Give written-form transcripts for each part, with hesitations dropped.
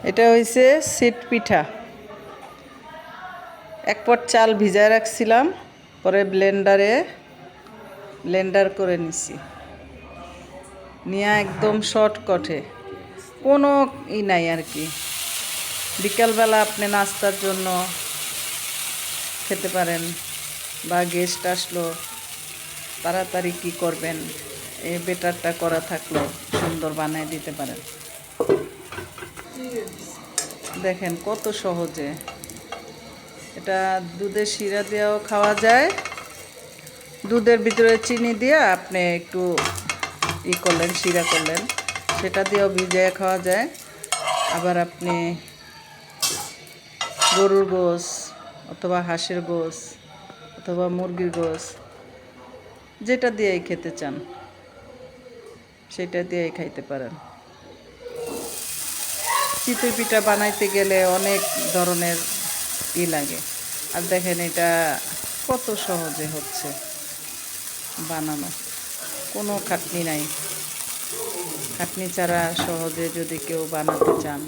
এটা হইছে সিট পিঠা। এক পট চাল ভিজায় রাখছিলাম, পরে ব্লেন্ডার করে নিছি। নিয়ে একদম শর্টকটে, কোনো নাই আর কি। বিকালবেলা আপনি নাস্তার জন্য খেতে পারেন, বা গেস্ট আসলো তাড়াতাড়ি কি করবেন, এই বেটারটা করা থাকলো সুন্দর বানিয়ে দিতে পারেন। দেখেন কত সহজে। এটা দুধের শিরা দিয়েও খাওয়া যায়, দুধের ভিতরে চিনি দিয়ে আপনি একটু করলেন, শিরা করলেন, সেটা দিয়েও ভিজিয়ে খাওয়া যায়। আবার আপনি গরুর গোশ অথবা হাঁসের গোশ অথবা মুরগির গোশ, যেটা দিয়েই খেতে চান সেটা দিয়েই খাইতে পারেন। চিতই পিঠা বানাইতে গেলে অনেক ধরনের লাগে। আর দেখেন এটা কত সহজে হচ্ছে বানানো, কোনো খাটনি নাই। খাটনি ছাড়া সহজে যদি কেউ বানাতে চান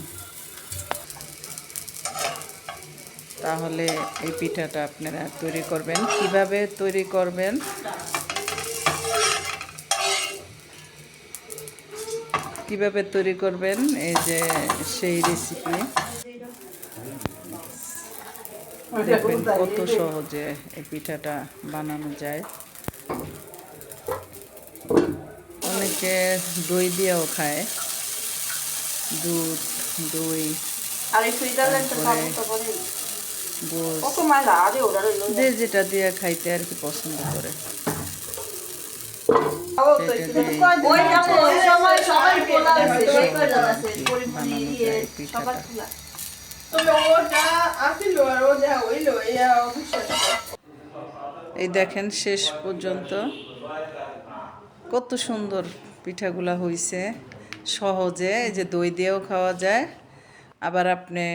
তাহলে এই পিঠাটা আপনারা তৈরি করবেন। কিভাবে তৈরি করবেন, এই যে সেই রেসিপি দেখবেন কত সহজে এই পিঠাটা বানানো যায়। অনেকে দই দিয়েও খায়, দুধ, দই, যে যেটা দিয়ে খাইতে আর কি পছন্দ করে এই দেখেন শেষ পর্যন্ত কত সুন্দর পিঠাগুলা হইছে সহজে। এই যে দই দিয়েও খাওয়া যায়, আবার আপনি